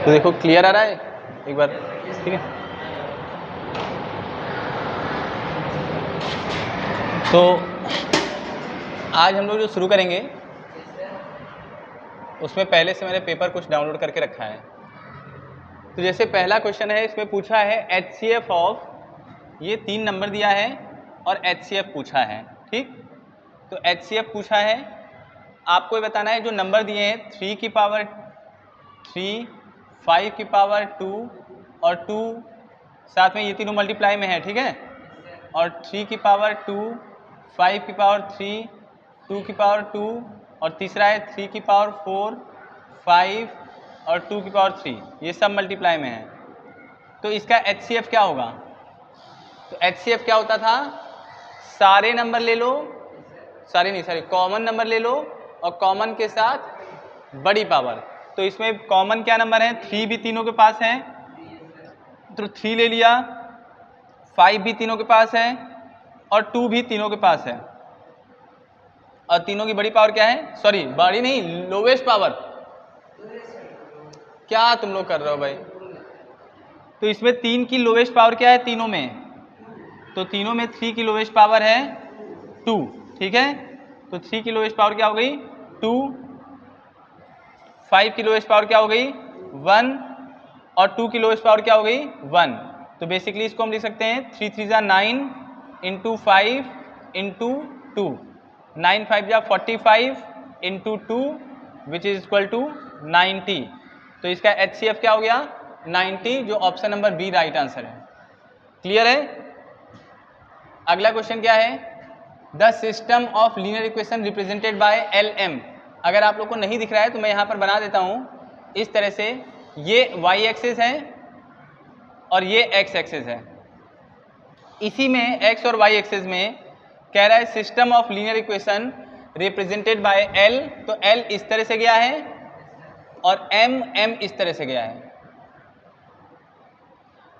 तो देखो क्लियर आ रहा है एक बार, ठीक है। तो आज हम लोग जो शुरू करेंगे उसमें पहले से मैंने पेपर कुछ डाउनलोड करके रखा है। तो जैसे पहला क्वेश्चन है, इसमें पूछा है HCF ऑफ, ये 3 नंबर दिया है और HCF पूछा है, ठीक। तो HCF पूछा है, आपको ये बताना है जो नंबर दिए हैं 3 की पावर 3, 5 की पावर 2 और 2, साथ में ये तीनों मल्टीप्लाई में है, ठीक है। और 3 की पावर 2, 5 की पावर 3, 2 की पावर 2 और तीसरा है 3 की पावर 4, 5 और 2 की पावर 3, ये सब मल्टीप्लाई में है। तो इसका HCF क्या होगा? तो HCF क्या होता था, सारे नंबर ले लो, कॉमन नंबर ले लो और कॉमन के साथ बड़ी पावर। तो इसमें कॉमन क्या नंबर है, 3 भी तीनों के पास है तो 3 ले लिया, 5 भी तीनों के पास है और 2 भी तीनों के पास है। और तीनों की बड़ी पावर क्या है, सॉरी बड़ी नहीं, लोवेस्ट पावर। क्या तुम लोग कर रहे हो भाई? तो इसमें 3 की लोवेस्ट पावर क्या है तीनों में, तो तीनों में 3 की लोवेस्ट पावर है 2, ठीक है। तो 3 की लोवेस्ट पावर क्या हो गई 2, 5 की लोवेस्ट पावर क्या हो गई 1 और 2 की लोवेस्ट पावर क्या हो गई 1। तो बेसिकली इसको हम लिख सकते हैं 3 3 जा 9 इंटू 5 इंटू 2, 9 5 जा 45 into 2 which is equal to 90। तो इसका HCF क्या हो गया 90, जो option number B right answer है। क्लियर है? अगला क्वेश्चन क्या है, the system of linear equation represented by LM। अगर आप लोग को नहीं दिख रहा है तो मैं यहाँ पर बना देता हूँ इस तरह से, ये y एक्सिस है और ये x एक्सिस है। इसी में x और y एक्सिस में कह रहा है system of linear equation represented bye L, तो L इस तरह से गया है और M इस तरह से गया है।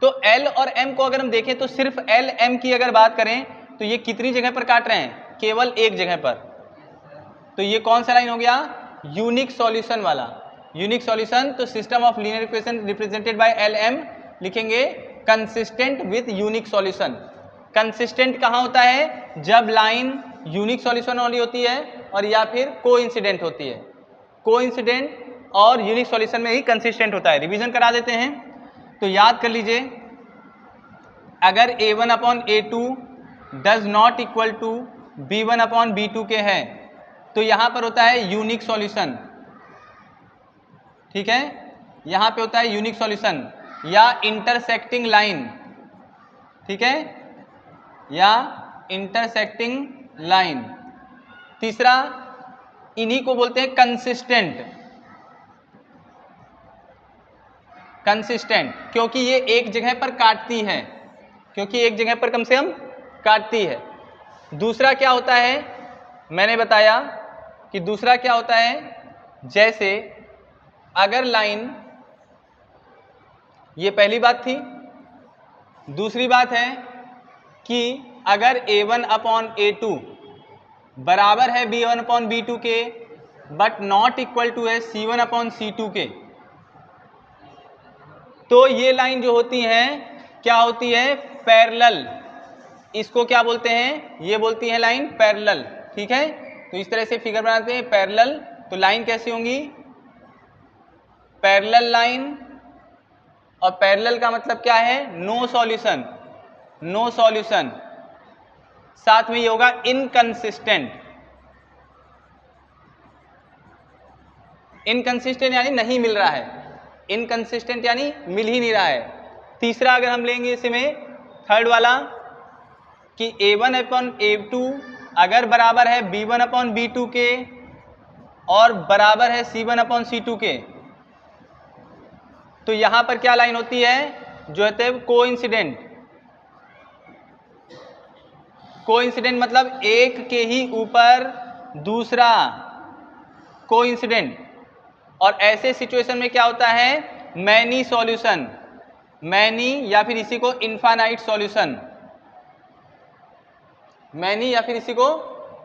तो L और M को अगर हम देखें तो सिर्फ L M की अगर बात करें तो ये कितनी जगह पर काट रहे हैं, केवल एक जगह पर। तो ये कौन सा लाइन हो गया, यूनिक सॉल्यूशन वाला। यूनिक सॉल्यूशन, तो system of linear equation represented by LM लिखेंगे consistent with unique solution. Consistent कहां होता है, जब लाइन यूनिक सॉल्यूशन वाली होती है और या फिर कोइंसिडेंट होती है। कोइंसिडेंट और यूनिक सॉल्यूशन में ही कंसिस्टेंट होता है। रिवीजन करा देते हैं, तो याद कर लीजिए, अगर A1 upon A2 does not equal to B1 upon B2 के है तो यहां पर होता है यूनिक सॉल्यूशन, ठीक है। यहां पे होता है यूनिक सॉल्यूशन या इंटरसेक्टिंग लाइन, ठीक है, या इंटरसेक्टिंग लाइन। तीसरा, इन्हीं को बोलते हैं कंसिस्टेंट। कंसिस्टेंट क्योंकि ये एक जगह पर काटती है, क्योंकि एक जगह पर कम से कम काटती है। दूसरा क्या होता है, मैंने बताया कि दूसरा क्या होता है, जैसे अगर लाइन, ये पहली बात थी। दूसरी बात है कि अगर A1 अपॉन A2 बराबर है B1 अपॉन B2 के बट नॉट इक्वल टू है C1 अपॉन C2 के, तो ये लाइन जो होती है क्या होती है, पैरेलल। इसको क्या बोलते हैं, ये बोलती है लाइन पैरेलल, ठीक है। तो इस तरह से फिगर बनाते हैं पैरेलल। तो लाइन कैसी होंगी, पैरेलल लाइन, और पैरेलल का मतलब क्या है, नो सॉल्यूशन, नो सॉल्यूशन। साथ में ये होगा इनकंसिस्टेंट। इनकंसिस्टेंट यानी नहीं मिल रहा है, इनकंसिस्टेंट यानी मिल ही नहीं रहा है। तीसरा अगर हम लेंगे इसमें थर्ड वाला कि A1 अपॉन A2 अगर बराबर है B1 अपॉन B2 के और बराबर है C1 अपॉन C2 के, तो यहां पर क्या लाइन होती है, जो है कोइंसिडेंट। कोइंसिडेंट मतलब एक के ही ऊपर दूसरा, कोइंसिडेंट। और ऐसे सिचुएशन में क्या होता है, मैनी सॉल्यूशन, मैनी या फिर इसी को इनफाइनाइट सॉल्यूशन, मैनी या फिर इसी को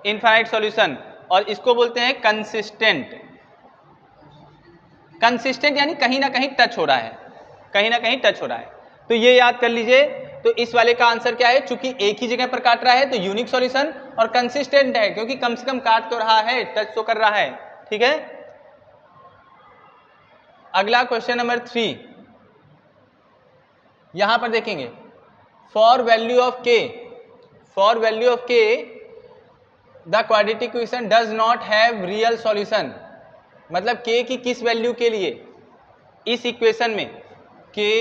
इनफाइनाइट सॉल्यूशन, और इसको बोलते हैं कंसिस्टेंट। कंसिस्टेंट यानी कहीं ना कहीं टच हो रहा है, कहीं ना कहीं टच हो रहा है। तो ये याद कर लीजिए। तो इस वाले का आंसर क्या है, चूंकि एक ही जगह पर काट रहा है तो यूनिक सॉल्यूशन, और कंसिस्टेंट है क्योंकि कम से कम काट तो रहा है, टच तो कर रहा है। ठीक है, अगला क्वेश्चन नंबर 3 यहां पर देखेंगे, फॉर वैल्यू ऑफ के, फॉर वैल्यू ऑफ के the quadratic equation does not have real solution. मतलब के की किस वैल्यू के लिए इस इक्वेशन में के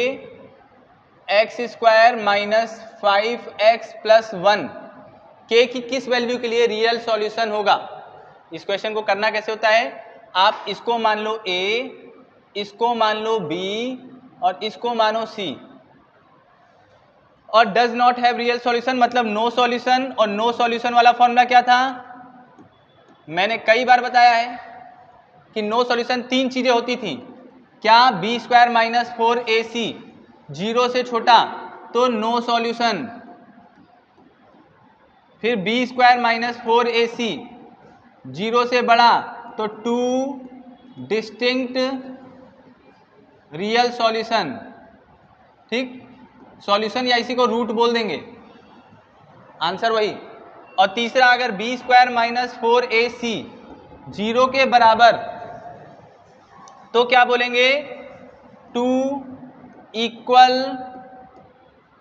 x square minus 5x plus 1 के की किस वैल्यू के लिए रियल सॉल्यूशन होगा। इस क्वेश्चन को करना कैसे होता है, आप इसको मान लो a, इसको मान लो b और इसको मानो c, और does not have real solution मतलब नो सॉल्यूशन। और नो सॉल्यूशन वाला फॉर्मूला क्या था, मैंने कई बार बताया है कि नो सॉल्यूशन तीन चीजें होती थी। क्या, B square minus 4ac, zero से छोटा तो नो सॉल्यूशन, फिर B square minus 4ac, zero से बड़ा तो 2 डिस्टिंक्ट रियल सॉल्यूशन। ठीक, सॉल्यूशन या इसी को रूट बोल देंगे, आंसर वही। और तीसरा, अगर B square minus 4ac zero के बराबर तो क्या बोलेंगे, 2 इक्वल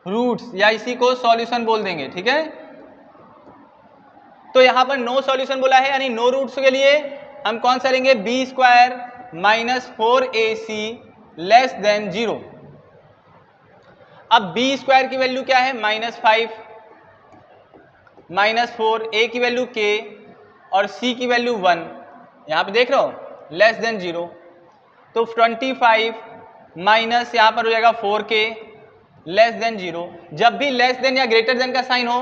रूट्स या इसी को सॉल्यूशन बोल देंगे। ठीक है, तो यहां पर नो सॉल्यूशन बोला है यानी नो रूट्स के लिए हम कौन सा लेंगे, B square minus 4ac less than 0। अब बी स्क्वायर की वैल्यू क्या है, -5, -4, a की वैल्यू k और c की वैल्यू 1, यहां पे देख रहे हो, लेस देन 0। तो 25 माइनस यहां पर हो जाएगा 4k लेस देन 0। जब भी लेस देन या ग्रेटर देन का साइन हो,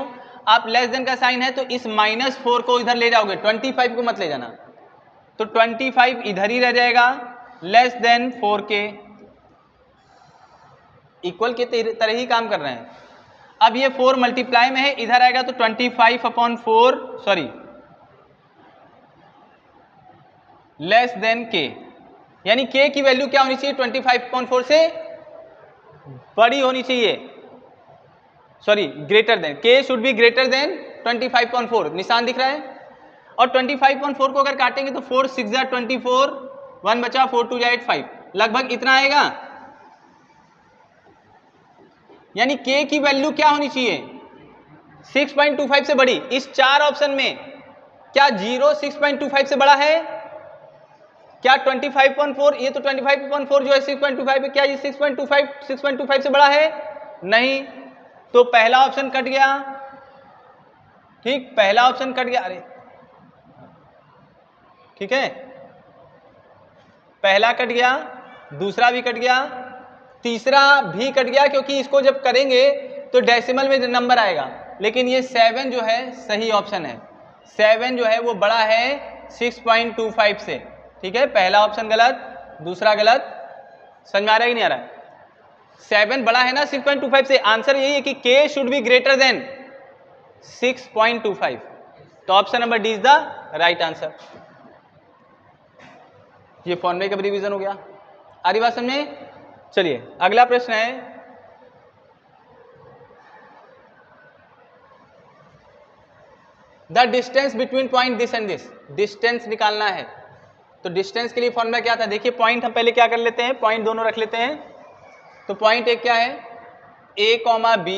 आप लेस देन का साइन है तो इस -4 को इधर ले जाओगे, 25 को मत ले जाना। तो 25 इधर ही रह जाएगा, लेस देन 4k, इक्वल के तरह ही काम कर रहे हैं। अब ये 4 मल्टीप्लाई में है, इधर आएगा तो 25/4 सॉरी लेस देन k, यानी k की वैल्यू क्या होनी चाहिए, 25/4 से बड़ी होनी चाहिए, sorry greater than, k should be greater than 25/4, निशान दिख रहा है। और 25/4 को अगर काटेंगे तो 4 6 जा 24, 1 बचा, 4 2 जा 8 5, लगभग इतना आएगा। यानी k की वैल्यू क्या होनी चाहिए, 6.25 से बड़ी। इस चार ऑप्शन में क्या 0 6.25 से बड़ा है, क्या 25/4, ये तो 25/4 जो है 6.25 है, क्या ये 6.25 से बड़ा है, नहीं। तो पहला ऑप्शन कट गया। ठीक, पहला ऑप्शन कट गया, अरे ठीक है, पहला कट गया, दूसरा भी कट गया, तीसरा भी कट गया, क्योंकि इसको जब करेंगे तो डेसिमल में नंबर आएगा। लेकिन ये 7 जो है सही ऑप्शन है, 7 जो है वो बड़ा है 6.25 से। ठीक है, पहला ऑप्शन गलत, दूसरा गलत, समझ में आ रहा है कि नहीं आ रहा है, 7 बड़ा है ना 6.25 से, आंसर यही है कि k should be greater than 6.25। तो option number D is the right answer. ये फॉर्मूले का रिवीजन हो गया, आ रही बात समझ में। चलिए अगला प्रश्न है, the distance between point this and this, distance निकालना है। तो डिस्टेंस के लिए फॉर्मूला क्या था, देखिए पॉइंट हम पहले क्या कर लेते हैं, पॉइंट दोनों रख लेते हैं। तो पॉइंट एक क्या है, a, b,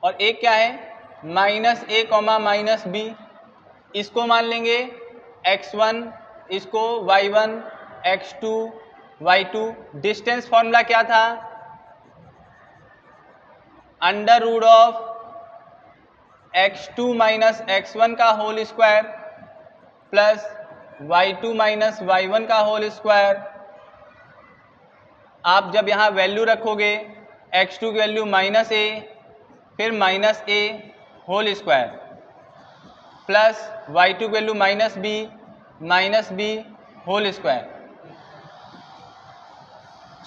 और एक क्या है -a, -b, इसको मान लेंगे x1, इसको y1, x2, y2। Distance formula क्या था, √ x2 माइनस x1 का whole square plus y2 minus y1 का होल स्क्वायर। आप जब यहाँ वैल्यू रखोगे, x2 की वैल्यू -a, फिर -a whole square plus y2 की value -b whole square.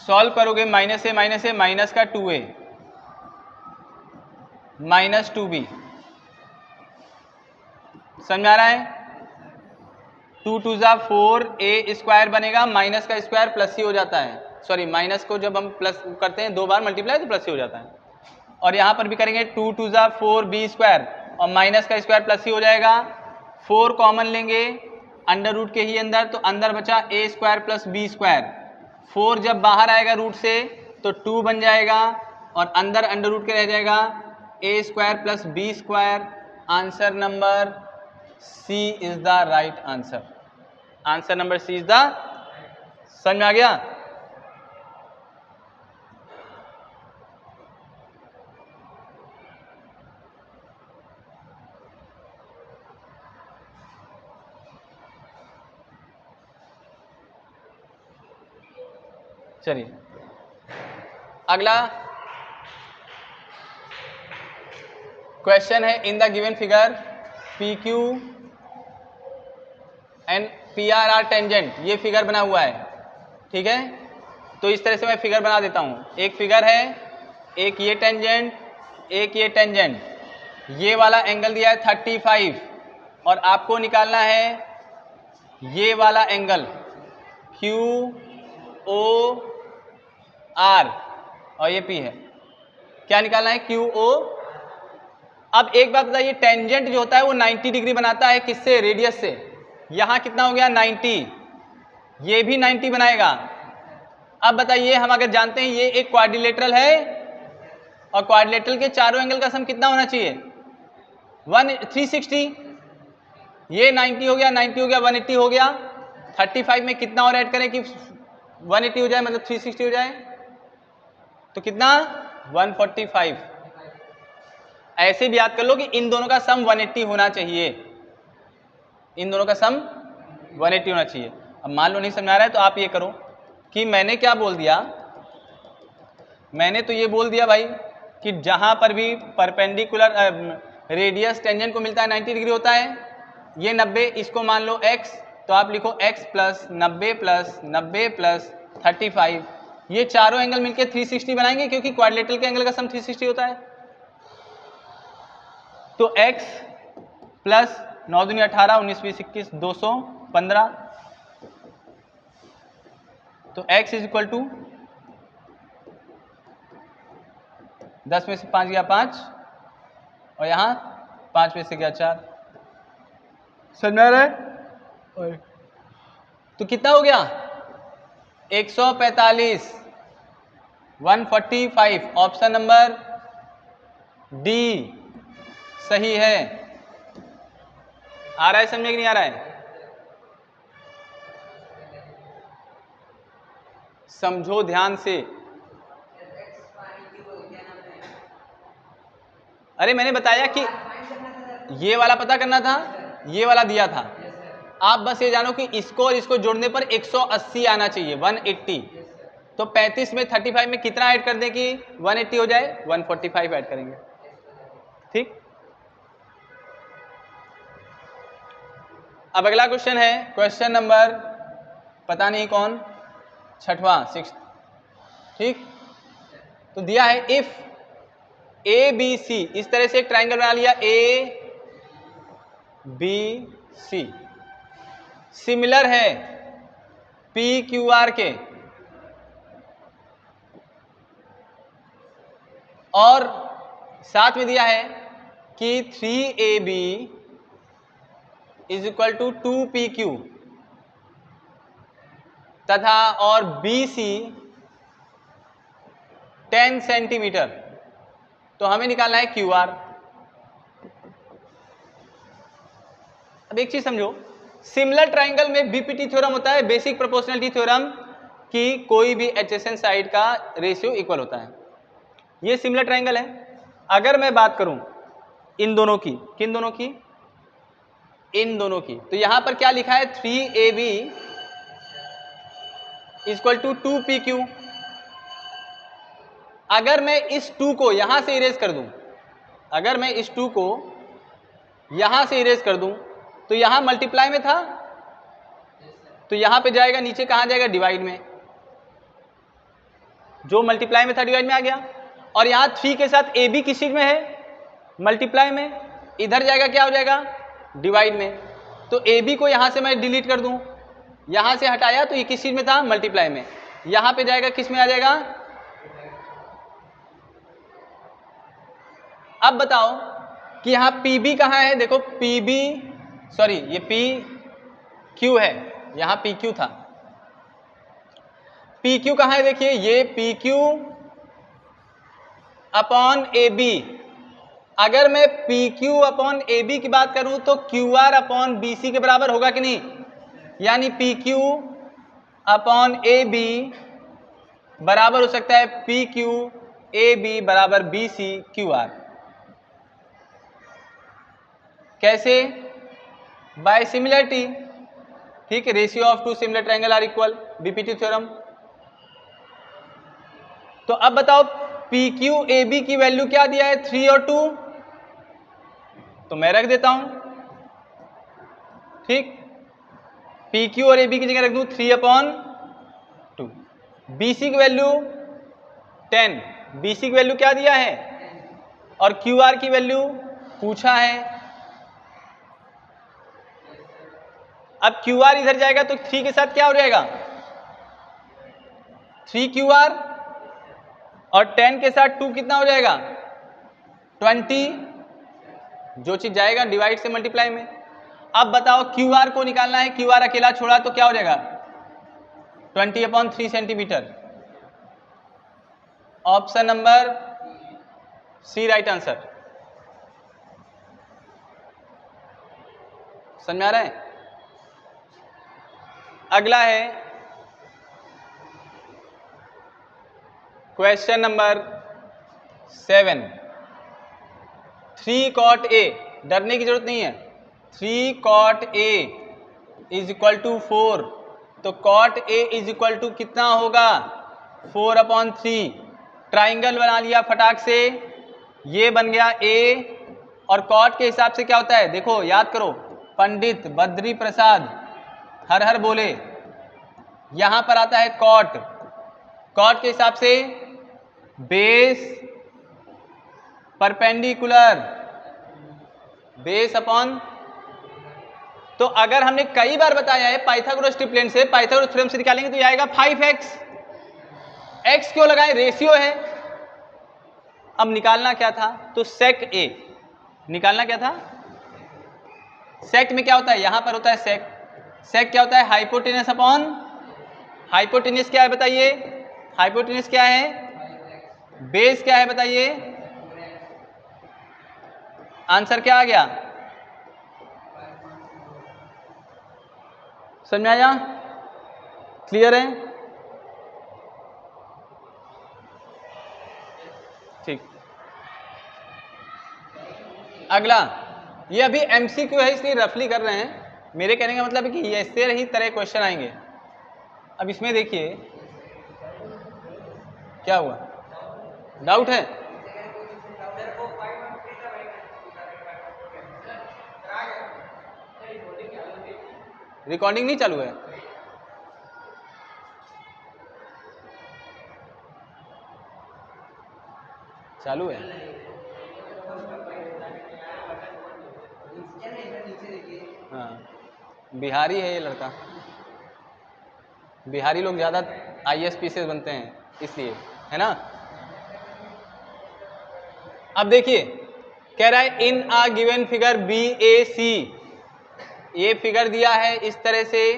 Solve करोगे -a माइनस का 2a -2b, समझ आ रहा है। 2 2 जा 4 a स्क्वायर बनेगा, माइनस का स्क्वायर प्लस ही हो जाता है, सॉरी माइनस को जब हम प्लस करते हैं 2 बार मल्टीप्लाई तो प्लस ही हो जाता है। और यहाँ पर भी करेंगे 2 2 जा 4 b स्क्वायर और माइनस का स्क्वायर प्लस ही हो जाएगा। 4 कॉमन लेंगे अंडर रूट के ही अंदर, तो अंदर बचा a square plus b square. 4 जब बाहर आएगा रूट से तो 2 बन जाएगा और अंदर अंडर रूट के रह जाएगा a square plus b square. Answer number C is the right answer. Answer number C is the, समझ में आ गया? चलिए अगला क्वेश्चन है, in the given figure P Q and P R R tangent, ये फिगर बना हुआ है, ठीक है। तो इस तरह से मैं फिगर बना देता हूँ। एक फिगर है, एक ये टेंजेंट, एक ये टेंजेंट, ये वाला एंगल दिया है 35 और आपको निकालना है ये वाला एंगल क्यू ओ आर और ये पी है। क्या निकालना है? Q O. अब एक बात बताइए, टेंजेंट जो होता है वो 90 डिग्री बनाता है, किससे? रेडियस से। यहां कितना हो गया? 90, ये भी 90 बनाएगा। अब बताइए, हम अगर जानते हैं ये एक क्वाड्रिलेटरल है और क्वाड्रिलेटरल के चारों एंगल का सम कितना होना चाहिए? 360। ये 90 हो गया, 90 हो गया, 180 हो गया। 35 में कितना और ऐड करें कि 180 हो जाए, मतलब 360 हो जाए, तो कितना? 145। ऐसे भी याद कर लो कि इन दोनों का सम 180 होना चाहिए, इन दोनों का सम 180 होना चाहिए। अब मान लो नहीं समझ आ रहा है तो आप ये करो कि मैंने क्या बोल दिया, मैंने तो ये बोल दिया भाई कि जहां पर भी परपेंडिकुलर रेडियस टेंजेंट को मिलता है 90 डिग्री होता है। ये 90, इसको मान लो x, तो आप लिखो x प्लस 90 प्लस 90 प्लस 35, ये चारों एंगल मिलके 360 बनाएंगे क्योंकि क्वाड्रिलेटरल के एंगल का सम 360 होता है। तो x प्लस 9 दूनी 18, 19 20 21 215, तो x इज इक्वल टू 10 में से 5 गया 5 और यहां 5 में से गया 4। समझ में आ रहा है? तो कितना हो गया? 145, 145। ऑप्शन नंबर डी सही है। आ रहा है समझ में कि नहीं आ रहा है? समझो ध्यान से। अरे मैंने बताया कि ये वाला पता करना था, ये वाला दिया था। आप बस ये जानो कि इसको और इसको जोड़ने पर 180 आना चाहिए, 180। तो 35 में 35 में कितना ऐड कर दें कि 180 हो जाए? 145 ऐड करेंगे, ठीक। अब अगला क्वेश्चन है, क्वेश्चन नंबर पता नहीं कौन, 6वां, 6, ठीक। तो दिया है इफ ए बी सी, इस तरह से एक ट्राइंगल बना लिया ए बी सी, सिमिलर है पी क्यू आर के, और साथ में दिया है कि 3AB is equal to 2PQ तथा और BC 10 सेंटीमीटर। तो हमें निकालना है QR। अब एक चीज समझो, सिमिलर ट्राइंगल में बीपीटी थ्योरम होता है, बेसिक प्रोपोर्शनलिटी थ्योरम, कि कोई भी एडजेसेंट साइड का रेशियो इक्वल होता है। ये सिमिलर ट्राइंगल है। अगर मैं बात करूं इन दोनों की, किन दोनों की? इन दोनों की। तो यहां पर क्या लिखा है? 3AB equal to 2PQ। अगर मैं इस 2 को यहां से इरेज कर दूं, अगर मैं इस 2 को यहां से इरेज कर दूं, तो यहां मल्टीप्लाई में था, तो यहां पे जाएगा, नीचे कहां जाएगा? डिवाइड में। जो मल्टीप्लाई में था डिवाइड में आ गया। और यहां 3 के साथ AB किस चीज में है? मल्टीप्लाई में। इधर जाएगा, क्या हो जाएगा? डिवाइड में। तो ए बी को यहां से मैं डिलीट कर दूं, यहां से हटाया तो ये किस चीज में था, मल्टीप्लाई में, यहां पे जाएगा किस में आ जाएगा। अब बताओ कि यहां पी बी कहां है, देखो पी बी, सॉरी ये पी क्यू है, यहां पी क्यू था, पी क्यू कहां है, देखिए ये P Q upon A B. अगर मैं P Q upon A B की बात करूं तो Q R upon B C के बराबर होगा कि नहीं, यानी P Q upon A B बराबर हो सकता है पी क्यू ए बी बराबर बी सी क्यू आर। कैसे, बाय सिमिलरिटी, ठीक है, ratio of two similar triangle are equal, BPT theorem. तो अब बताओ पी क्यू ए बी की वैल्यू क्या दिया है, 3 और 2, तो मैं रख देता हूं, ठीक, पी क्यू और ए बी की जगह रख दूं 3/2। बी सी की वैल्यू 10, बी सी की वैल्यू क्या दिया है, और क्यू आर की वैल्यू पूछा है। अब क्यू आर इधर जाएगा तो 3 के साथ क्या हो जाएगा, 3 क्यू आर, और 10 के साथ 2 कितना हो जाएगा, 20, जो चीज जाएगा डिवाइड से मल्टीप्लाई में। अब बताओ क्यू आर को निकालना है, क्यू आर अकेला छोड़ा तो क्या हो जाएगा, 20/3 centimetre. Option number C right answer. समझ में आ रहा है। अगला है क्वेश्चन नंबर 7, 3 cot A, डरने की जरूरत नहीं है, 3 cot A is equal to 4, तो cot A is equal to कितना होगा, 4/3। ट्राइंगल बना लिया फटाक से, ये बन गया A, और cot के हिसाब से क्या होता है, देखो याद करो, पंडित बद्री प्रसाद हर हर बोले, यहां पर आता है cot, cot के हिसाब से बेस परपेंडिकुलर, बेस अपॉन, तो अगर हमने कई बार बताया है पाइथागोरस ट्रिप्लेन से, पाइथागोरस थ्योरम से निकालेंगे तो ये आएगा 5x। x क्यों लगाए, रेशियो है। अब निकालना क्या था, तो sec a, निकालना क्या था, sec में क्या होता है, यहां पर होता है sec, sec क्या होता है, हाइपोटेनस अपॉन, हाइपोटेनस क्या है बताइए, हाइपोटेनस क्या है, बेस क्या है बताइए, आंसर क्या आ गया, समझ में आया, क्लियर है, ठीक। अगला, ये अभी एमसीक्यू है इसलिए रफली कर रहे हैं, मेरे कहने का मतलब है कि ऐसे ही तरह क्वेश्चन आएंगे। अब इसमें देखिए क्या हुआ, डाउट है, रिकॉर्डिंग नहीं चालू है, चालू है, हाँ बिहारी है ये लड़का, बिहारी लोग ज़्यादा ISP से बनते हैं इसलिए, है ना। अब देखिए कह रहा है इन आ गिवन फिगर BAC, ये फिगर दिया है इस तरह से,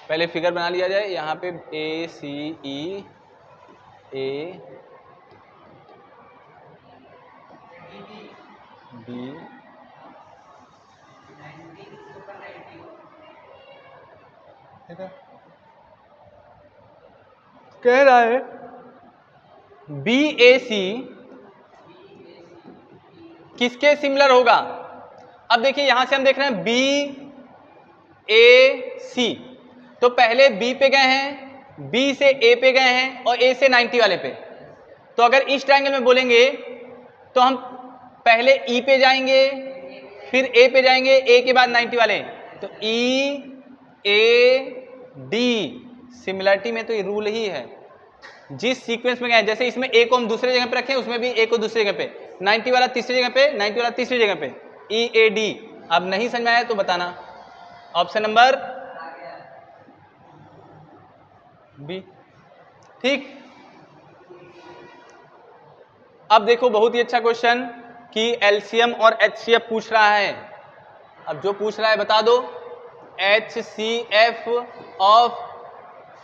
पहले फिगर बना लिया जाए, यहाँ पे ACE A B कह रहा है BAC किसके सिमिलर होगा। अब देखिए यहां से हम देख रहे हैं BAC, तो पहले B पे गए हैं, B से A पे गए हैं और A से 90 वाले पे, तो अगर इस ट्रायंगल में बोलेंगे तो हम पहले E पे जाएंगे फिर A पे जाएंगे, A के बाद 90 वाले, तो EAD, सिमिलरिटी में तो ये रूल ही है, जिस सीक्वेंस में गए, जैसे इसमें ए को हम दूसरे जगह पे रखें, उसमें भी ए को दूसरी जगह पे, 90 वाला तीसरी जगह पे, 90 वाला तीसरी जगह पे, EAD। अब नहीं समझ में आया तो बताना। Option number B. ठीक, अब देखो बहुत ही अच्छा क्वेश्चन कि एलसीएम और HCF पूछ रहा है। अब जो पूछ रहा है बता दो। HCF of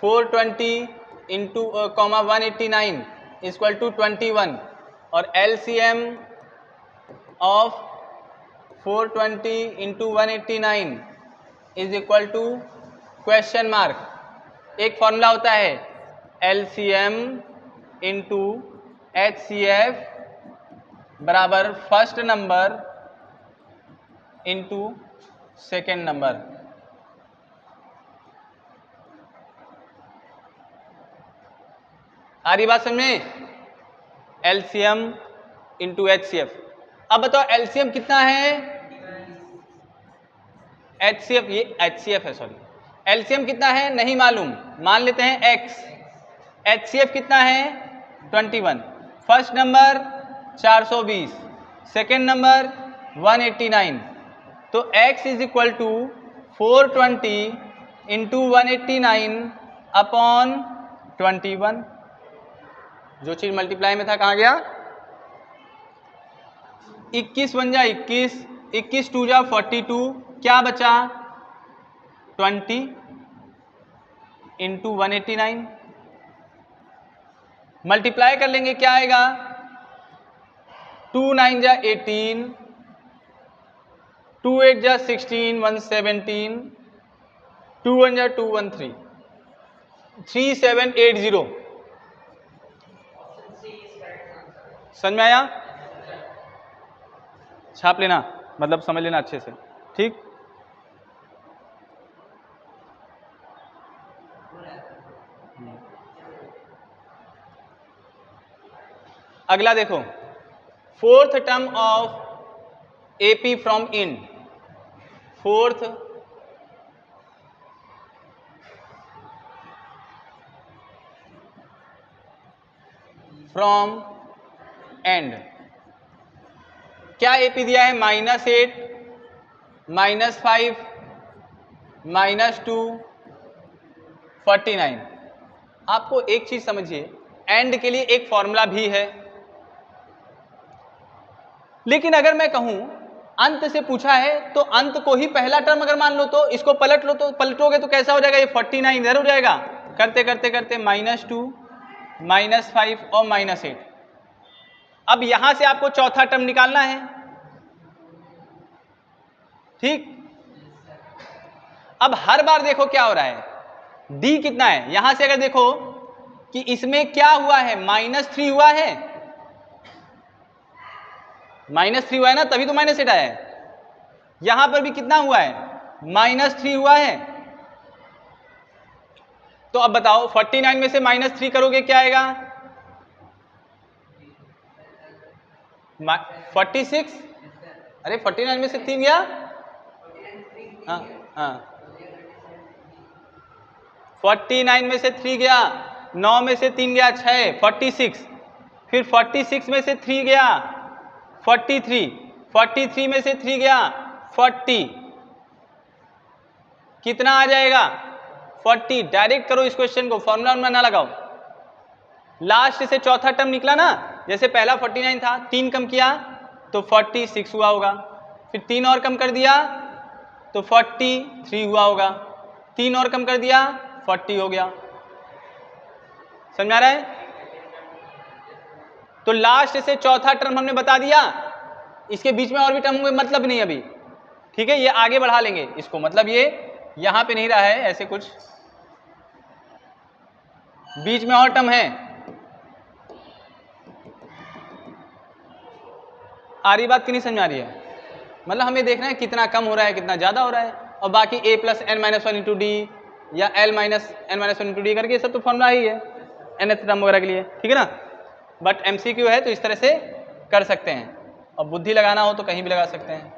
420 into 189 equal to 21 और LCM of 420 into 189 is equal to question mark. एक फॉर्मूला होता है LCM इंटू HCF बराबर first number into second number. आ रही बात समझ में? LCM into HCF। अब बताओ LCM कितना है? HCF, ये HCF है सॉरी, LCM कितना है नहीं मालूम, मान लेते हैं X। HCF कितना है 21, फर्स्ट नंबर 420, सेकेंड नंबर 189, तो X is equal to 420 into 189 upon 21। जो चीज मल्टीप्लाई में था कहाँ गया? 21 बन जा 21, 21 टू जा 42, क्या बचा 20 इंटू 189। मल्टीप्लाई कर लेंगे क्या आएगा? 2 9 जा 18, 2 8 जा 16, 117, 2 1 जा 213, 3780। समझ में आया? छाप लेना, मतलब समझ लेना अच्छे से। ठीक, अगला देखो, fourth term of AP from in, fourth from and. क्या AP दिया है? -8, -5, -2, 49। आपको एक चीज समझिए, एंड के लिए एक फॉर्मूला भी है, लेकिन अगर मैं कहूं अंत से पूछा है तो अंत को ही पहला टर्म अगर मान लो तो इसको पलट लो, तो पलटोगे तो कैसा हो जाएगा? ये 49 इधर हो जाएगा, करते करते करते -2, -5 और -8। अब यहां से आपको चौथा टर्म निकालना है। ठीक, अब हर बार देखो क्या हो रहा है, D कितना है? यहां से अगर देखो कि इसमें क्या हुआ है, -3 हुआ है, -3 हुआ है ना, तभी तो -8 आया है। यहां पर भी कितना हुआ है? -3 हुआ है। तो अब बताओ 49 में से -3 करोगे क्या आएगा? 46। अरे 49 में से 3 गया, हाँ हाँ, 49 में से 3 गया, 9 में से 3 गया 6, 46, फिर 46 में से 3 गया 43, 43 में से 3 गया 40, कितना आ जाएगा? 40। डायरेक्ट करो इस क्वेश्चन को, फॉर्मूला में ना लगाओ। लास्ट से चौथा टर्म निकला ना, जैसे पहला 49 था, 3 कम किया तो 46 हुआ होगा, फिर 3 और कम कर दिया तो 43 हुआ होगा, 3 और कम कर दिया 40 हो गया। समझ आ रहा है? तो लास्ट से चौथा टर्म हमने बता दिया, इसके बीच में और भी टर्म होंगे, मतलब नहीं अभी। ठीक है, ये आगे बढ़ा लेंगे इसको, मतलब ये यहां पे नहीं रहा है, ऐसे कुछ बीच में और टर्म है। आ रही बात कि नहीं समझ आ रही है? मतलब हमें देखना है कितना कम हो रहा है कितना ज्यादा हो रहा है, और बाकी a + n-1 इंटू डी या l - n-1 इंटू डी करके, सब तो फॉर्मूला ही है nth टर्म वगैरह के लिए। ठीक है ना, बट MCQ है तो इस तरह से कर सकते हैं, और बुद्धि लगाना हो तो कहीं भी लगा सकते हैं।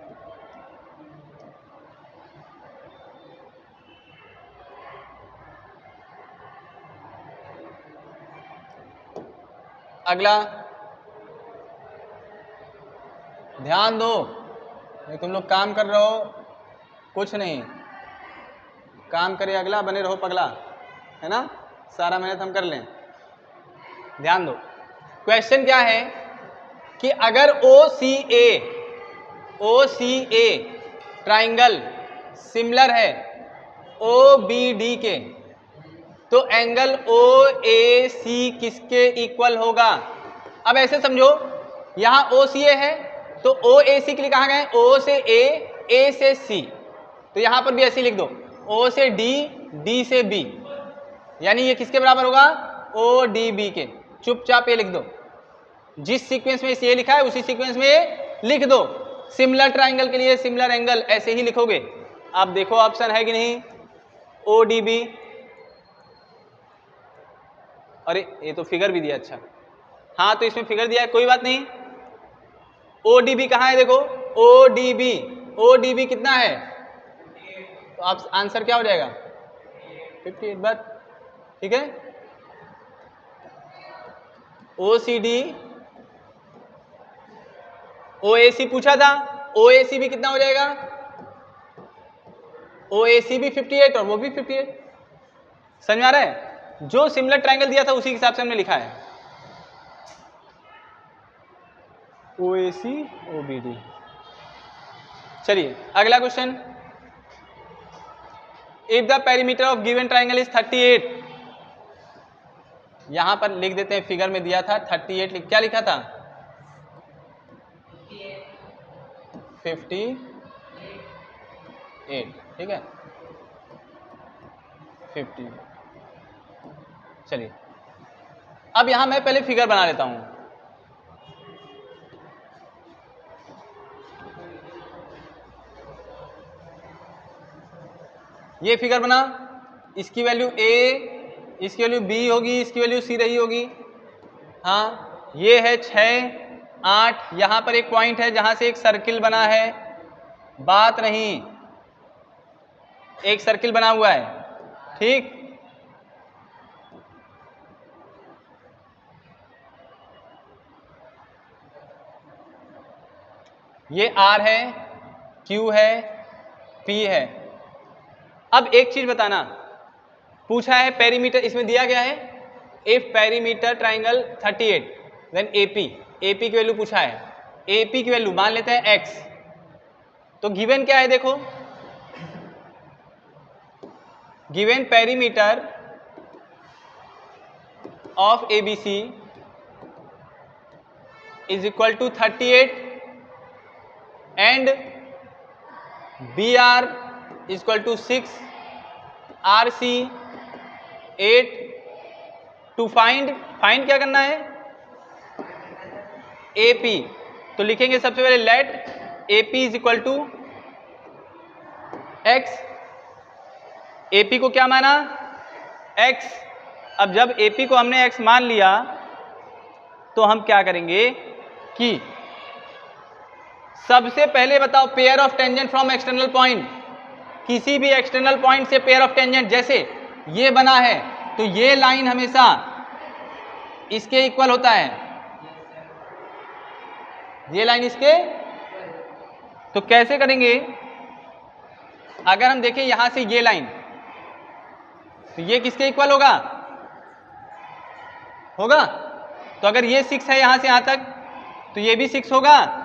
अगला ध्यान दो, तुम लोग काम कर रहे हो, कुछ नहीं, काम करे अगला, बने रहो पगला, है ना, सारा मेहनत हम कर लें। ध्यान दो, क्वेश्चन क्या है कि अगर OCA ट्राइंगल सिमिलर है OBD के, तो एंगल OAC किसके इक्वल होगा? अब ऐसे समझो, यहां OCA है तो OAC के लिए कहां गए? O से A से C, तो यहां पर भी ऐसे लिख दो, O से D, D से B, यानी ये किसके बराबर होगा? ODB के। चुपचाप ये लिख दो, जिस सीक्वेंस में ये लिखा है उसी सीक्वेंस में ये लिख दो। सिमिलर ट्राइंगल के लिए सिमिलर एंगल ऐसे ही लिखोगे। आप देखो ऑप्शन है कि नहीं, ODB, अरे ये तो फिगर भी दिया, अच्छा हाँ, तो इसमें फिगर दिया है, कोई बात नहीं। ODB कहाँ है? देखो ODB कितना है? तो आप आंसर क्या हो जाएगा? 58 बार, ठीक है। OCD OAC पूछा था, OAC भी कितना हो जाएगा? OAC भी 58 और वो भी 58। समझ में आ रहा है? जो सिमिलर ट्रायंगल दिया था उसी के हिसाब से हमने लिखा है, OAC OBD। चलिए अगला question, if the perimeter of given triangle is 38, यहां पर लिख देते हैं, फिगर में दिया था 38, क्या लिखा था? 58, ठीक है, 50। चलिए अब यहां मैं पहले फिगर बना लेता हूं। ये फिगर बना, इसकी वैल्यू A, इसकी वैल्यू B होगी, इसकी वैल्यू C रही होगी। हाँ, ये है 6, 8, यहां पर एक पॉइंट है जहां से एक सर्किल बना है, बात नहीं, एक सर्किल बना हुआ है, ठीक। ये R है, Q है, P है। अब एक चीज बताना, पूछा है पेरीमीटर, इसमें दिया गया है if perimeter triangle 38 then AP की वैल्यू पूछा है। AP की वैल्यू मान लेते हैं X, तो गिवन क्या है? देखो, given perimeter of ABC is equal to 38 and BR is equal to 6, RC 8। To find क्या करना है? AP, तो लिखेंगे सबसे पहले let AP is equal to X। AP को क्या माना? X। अब जब AP को हमने X मान लिया तो हम क्या करेंगे कि सबसे पहले बताओ pair of tangent from external point, किसी भी एक्सटर्नल पॉइंट से पेयर ऑफ टेंजेंट, जैसे ये बना है तो ये लाइन हमेशा इसके इक्वल होता है, ये लाइन इसके, तो कैसे करेंगे? अगर हम देखें यहां से ये लाइन, तो ये किसके इक्वल होगा? तो अगर ये 6 है यहां से यहां तक, तो ये भी 6 होगा।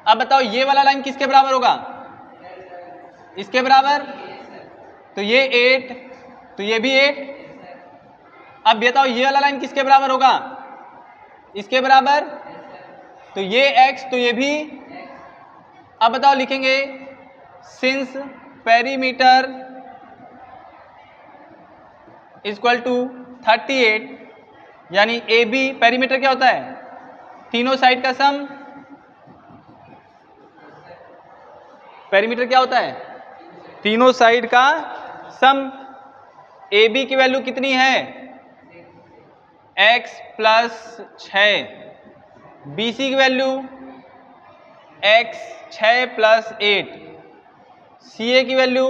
अब बताओ ये वाला लाइन किसके बराबर होगा? इसके बराबर, तो ये 8, तो ये भी 8। अब बताओ ये वाला लाइन किसके बराबर होगा? इसके बराबर, तो ये X, तो ये भी। अब बताओ लिखेंगे सिंस पेरीमीटर इक्वल टू 38, यानी AB पेरीमीटर क्या होता है? तीनों साइड का सम। पेरीमीटर क्या होता है? तीनों साइड का सम। AB की वैल्यू कितनी है? X plus 6। BC की वैल्यू X 6 प्लस 8। CA की value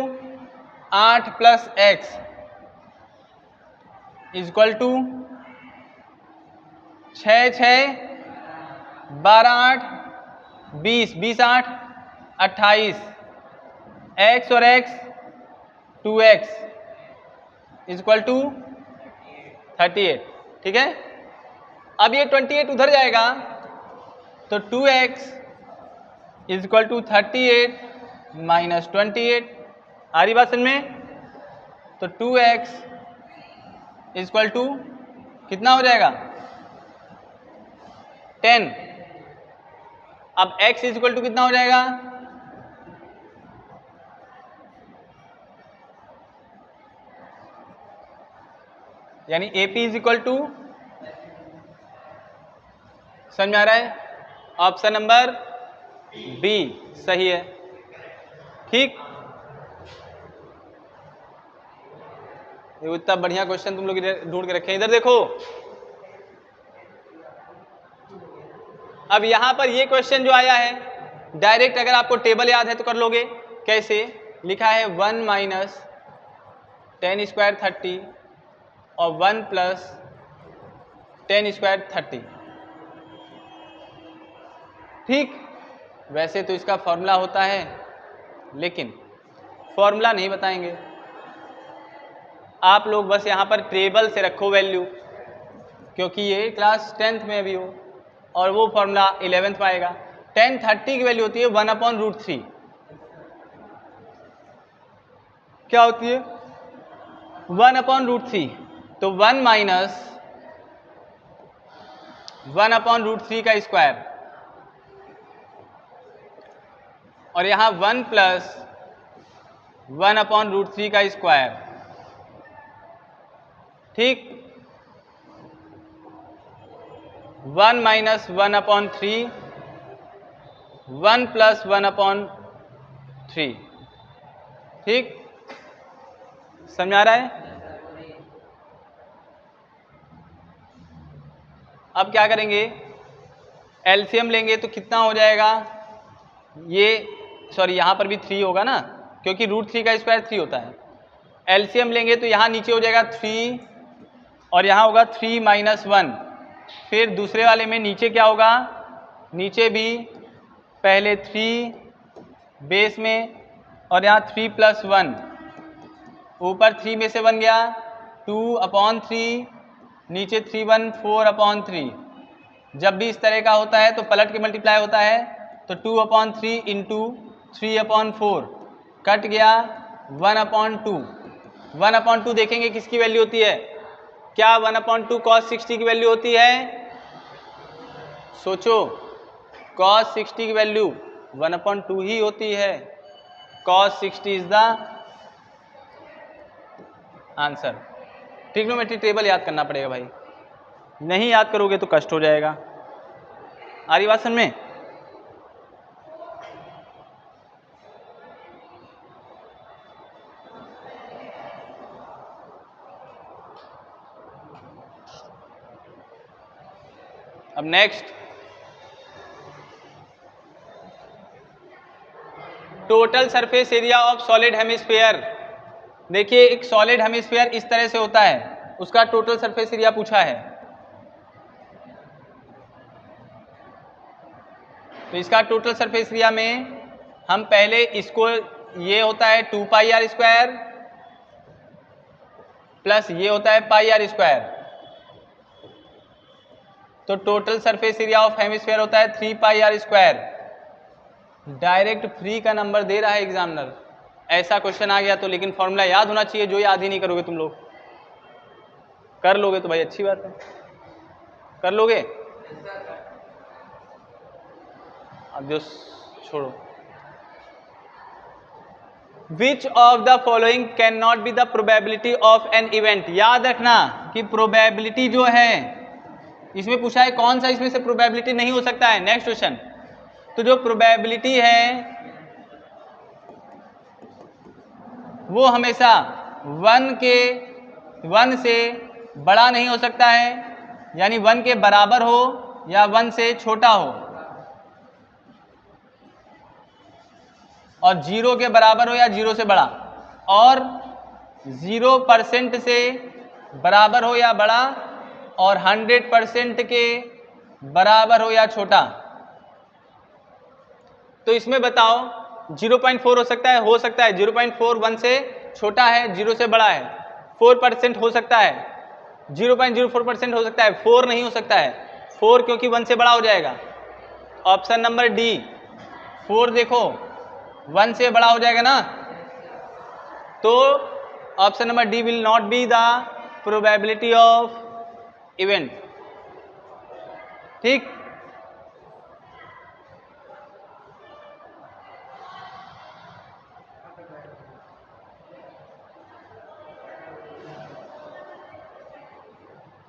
8 plus X is equal to 6 6 12 8 20 20 8 28 x और x 2x इक्वल टू 38, ठीक है। अब ये 28 उधर जाएगा तो 2x इक्वल टू 38 माइनस 28, आ रही बात समझ में? तो 2x इक्वल टू कितना हो जाएगा 10। अब x इक्वल टू कितना हो जाएगा, यानी AP इज इक्वल टू, समझ में आ रहा है? ऑप्शन नंबर बी सही है, ठीक। इतना बढ़िया क्वेश्चन तुम लोग ढूंढ के रखे। इधर देखो, अब यहां पर ये क्वेश्चन जो आया है डायरेक्ट, अगर आपको टेबल याद है तो कर लोगे। कैसे लिखा है, 1 माइनस 10 स्क्वायर 30 और 1 प्लस 10 स्क्वायर 30, ठीक। वैसे तो इसका फॉर्मूला होता है, लेकिन फॉर्मूला नहीं बताएंगे आप लोग, बस यहाँ पर टेबल से रखो वैल्यू, क्योंकि ये क्लास 10th में भी हो और वो फॉर्मूला 11th में आएगा। 10 30 की वैल्यू होती है 1/√3। क्या होती है 1/√3, तो 1 माइनस 1/√3 का स्क्वायर, और यहां 1 प्लस 1/√3 का स्क्वायर, ठीक। 1 माइनस 1/3, 1 प्लस 1/3, ठीक। समझ आ रहा है? अब क्या करेंगे, एलसीएम लेंगे तो कितना हो जाएगा, ये सॉरी यहाँ पर भी 3 होगा ना, क्योंकि √3 का स्क्वायर 3 होता है। एलसीएम लेंगे तो यहाँ नीचे हो जाएगा 3 और यहाँ होगा 3 माइनस 1। फिर दूसरे वाले में नीचे क्या होगा, नीचे भी पहले 3 बेस में और यहाँ 3 प्लस 1, ऊपर 3 में से 1 गया 2/3, नीचे 3 1 4/3। जब भी इस तरह का होता है तो पलट के मल्टीप्लाई होता है, तो 2/3 इंटू 3/4 कट गया 1/2। 1/2 देखेंगे किसकी वैल्यू होती है, क्या 1/2 cos 60 की वैल्यू होती है? सोचो, cos 60 की वैल्यू 1/2 ही होती है। cos 60 is the answer. Trigonometry table याद करना पड़ेगा भाई, नहीं याद करोगे तो कष्ट हो जाएगा। आ रही बात समझ में? अब next, total surface area of solid hemisphere. देखिए, एक सॉलिड हेमिस्फीयर इस तरह से होता है, उसका टोटल सरफेस एरिया पूछा है। तो इसका टोटल सरफेस एरिया में हम पहले इसको, ये होता है 2πr² प्लस ये होता है πr², तो total surface area of hemisphere होता है 3πr²। डायरेक्ट फ्री का नंबर दे रहा है एग्जामिनर, ऐसा क्वेश्चन आ गया तो। लेकिन फॉर्मूला याद होना चाहिए, जो याद ही नहीं करोगे तुम लोग। कर लोगे तो भाई अच्छी बात है, कर लोगे। अब जो छोड़ो, which of the following can not be the probability of an event. याद रखना कि प्रोबेबिलिटी जो है इसमें पूछा है, कौन सा इसमें से प्रोबेबिलिटी नहीं हो सकता है। नेक्स्ट क्वेश्चन, तो जो प्रोबेबिलिटी है वो हमेशा 1 से बड़ा नहीं हो सकता है, यानी 1 के बराबर हो या 1 से छोटा हो, और 0 के बराबर हो या 0 से बड़ा, और 0% से बराबर हो या बड़ा, और 100% के बराबर हो या छोटा। तो इसमें बताओ 0.4 हो सकता है 0.4 1 से छोटा है, 0 से बड़ा है। 4% हो सकता है, 0.04% हो सकता है, 4 नहीं हो सकता है, 4 क्योंकि 1 से बड़ा हो जाएगा। ऑप्शन नंबर डी 4 देखो 1 से बड़ा हो जाएगा ना, तो option number D will not be the probability of event. ठीक।